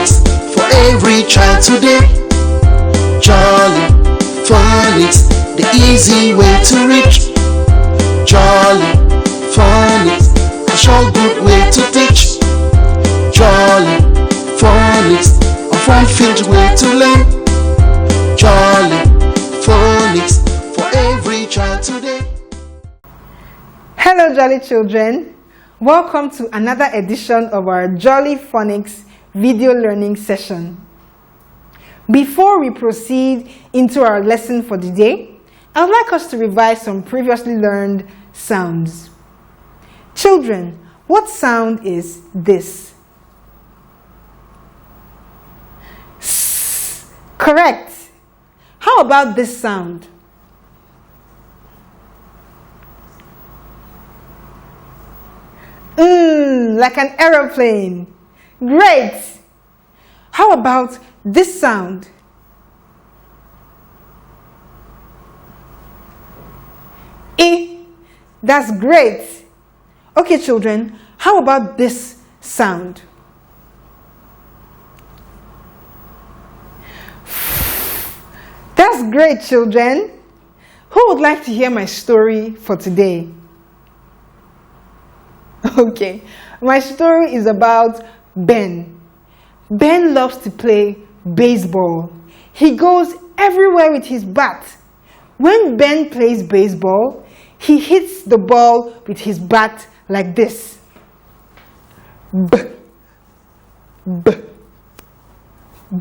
phonics for every child today. Jolly phonics, the easy way to reach. Jolly phonics, a short good way to teach. Jolly phonics, a fun-filled way to learn. Jolly phonics for every child today. Hello Jolly children, welcome to another edition of our Jolly Phonics video learning session. Before we proceed into our lesson for the day, I would like us to revise some previously learned sounds. Children, what sound is this? S. Correct. How about this sound? Like an aeroplane. Great. How about this sound? E. That's great. Okay, children, how about this sound? That's great, children. Who would like to hear my story for today? Okay, my story is about Ben. Ben loves to play baseball. He goes everywhere with his bat. When Ben plays baseball, he hits the ball with his bat like this. B, b,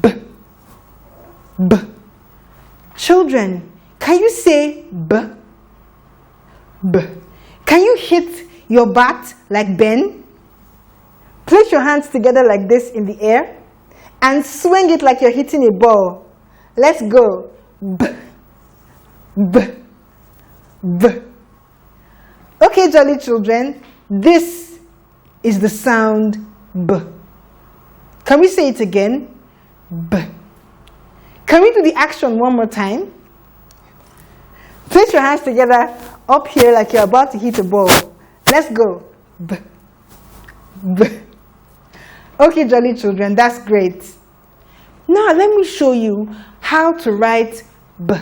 b, b. Children, can you say b? B. Can you hit your bat like Ben? Place your hands together like this in the air and swing it like you're hitting a ball. Let's go. B, b, b. Okay, jolly children, this is the sound B. Can we say it again? B. Can we do the action one more time? Place your hands together up here like you're about to hit a ball. Let's go. B. B. Okay, jolly children, that's great. Now let me show you how to write B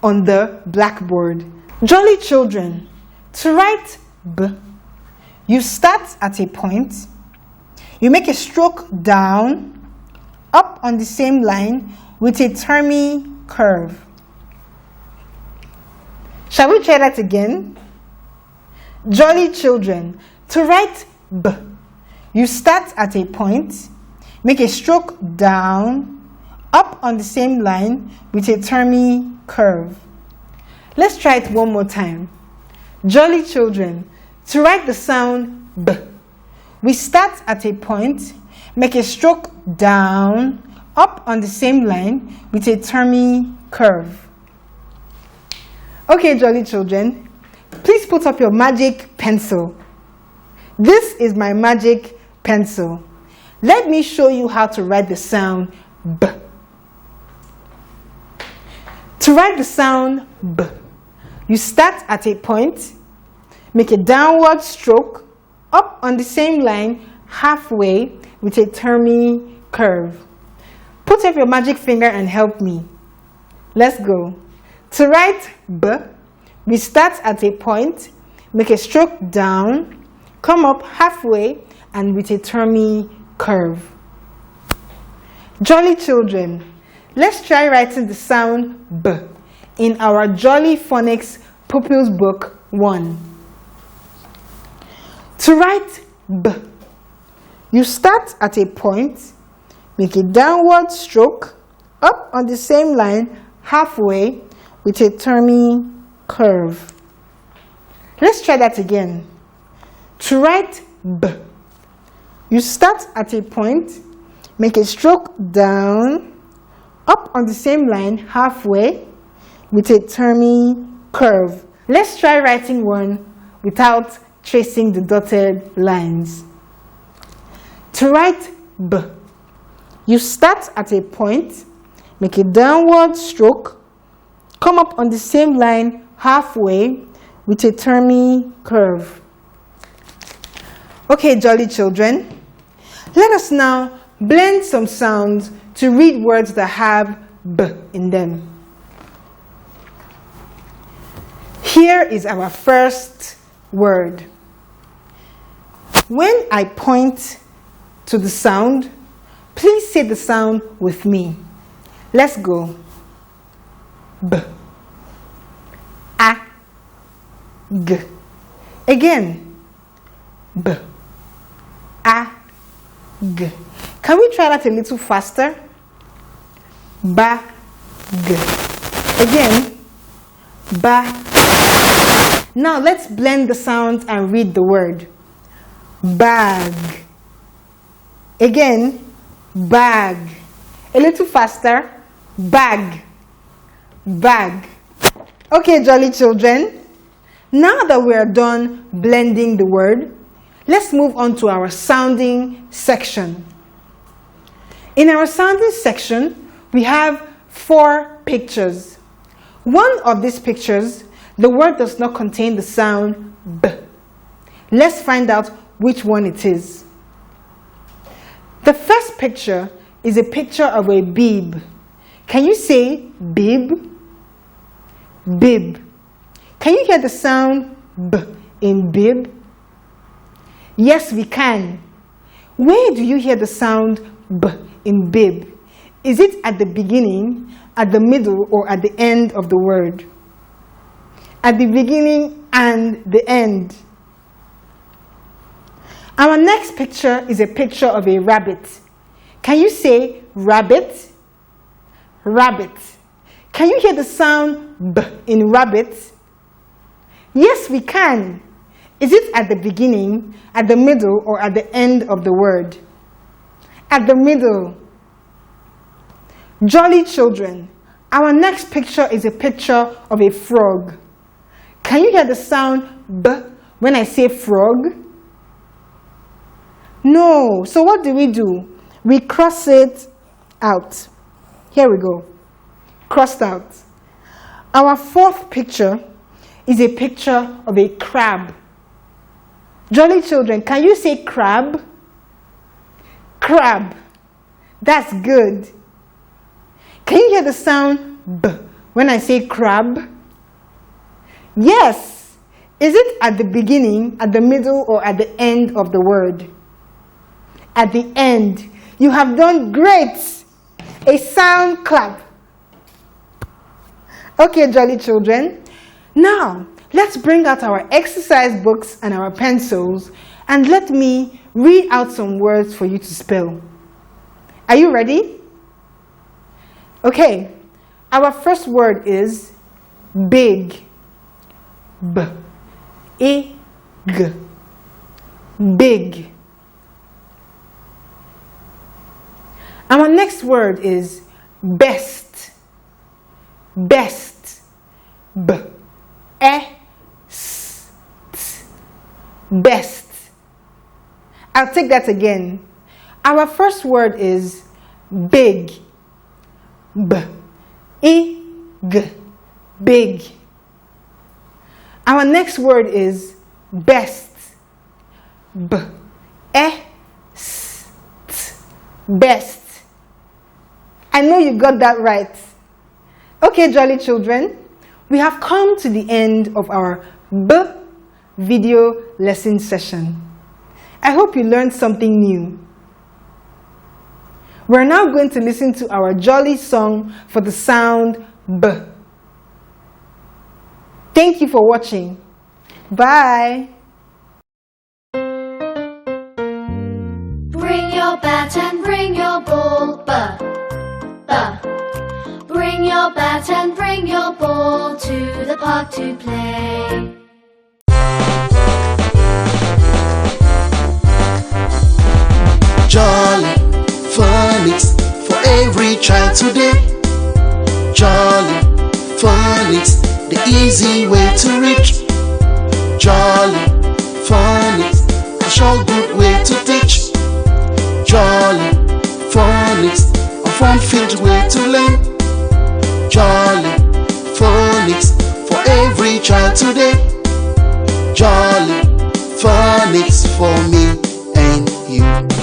on the blackboard. Jolly children, to write B, you start at a point, you make a stroke down, up on the same line with a turny curve. Shall we try that again? Jolly children, to write B, you start at a point, make a stroke down, up on the same line with a turny curve. Let's try it one more time. Jolly children, to write the sound B, we start at a point, make a stroke down, up on the same line with a turny curve. Okay, jolly children, please put up your magic pencil. This is my magic pencil. Let me show you how to write the sound B. To write the sound B, you start at a point, make a downward stroke, up on the same line, halfway, with a turny curve. Put up your magic finger and help me. Let's go. To write B, we start at a point, make a stroke down, come up halfway, and with a turny curve. Jolly children, let's try writing the sound B in our Jolly Phonics Pupils Book 1. To write B, you start at a point, make a downward stroke, up on the same line, halfway, with a turny curve. Let's try that again. To write B, you start at a point, make a stroke down, up on the same line, halfway, with a turny curve. Let's try writing one without tracing the dotted lines. To write B, you start at a point, make a downward stroke, come up on the same line halfway with a turny curve. Okay, jolly children, let us now blend some sounds to read words that have B in them. Here is our first word. When I point to the sound, please say the sound with me. Let's go. B. A. G. Again. B. A. G. Can we try that a little faster? Ba. G. Again. Ba. Now let's blend the sounds and read the word. Bag. Again. Bag. A little faster. Bag. Bag. Okay, jolly children. Now that we are done blending the word, let's move on to our sounding section. In our sounding section, we have 4 pictures. One of these pictures, the word does not contain the sound B. Let's find out which one it is. The first picture is a picture of a bib. Can you say bib? Bib. Can you hear the sound B in bib? Yes, we can. Where do you hear the sound B in bib? Is it at the beginning, at the middle, or at the end of the word? At the beginning and the end. Our next picture is a picture of a rabbit. Can you say rabbit? Rabbit. Can you hear the sound B in rabbit? Yes, we can. Is it at the beginning, at the middle, or at the end of the word? At the middle. Jolly children, our next picture is a picture of a frog. Can you hear the sound B when I say frog? No. So what do? We cross it out. Here we go. Crossed out. Our 4th picture is a picture of a crab. Jolly children, can you say crab? Crab. That's good. Can you hear the sound B when I say crab? Yes. Is it at the beginning, at the middle, or at the end of the word? At the end. You have done great. A sound clap. Okay, jolly children. Now, let's bring out our exercise books and our pencils, and let me read out some words for you to spell. Are you ready? Okay, our first word is big. B-I-G. Big. Our next word is best. Best. B-E-S-T. Best. I'll take that again. Our first word is big. B-I-G. Big. Our next word is best. B-E-S-T. Best. I know you got that right. Okay, jolly children, we have come to the end of our B video lesson session. I hope you learned something new. We're now going to listen to our jolly song for the sound B. Thank you for watching. Bye. Bring your bat and bring your ball, B. Bring your bat and bring your ball to the park to play. Jolly phonics for every child today. Jolly phonics, the easy way to reach. Jolly phonics, a short good way to teach. Jolly phonics, a fun-filled way to learn. Jolly phonics for every child today. Jolly phonics for me and you.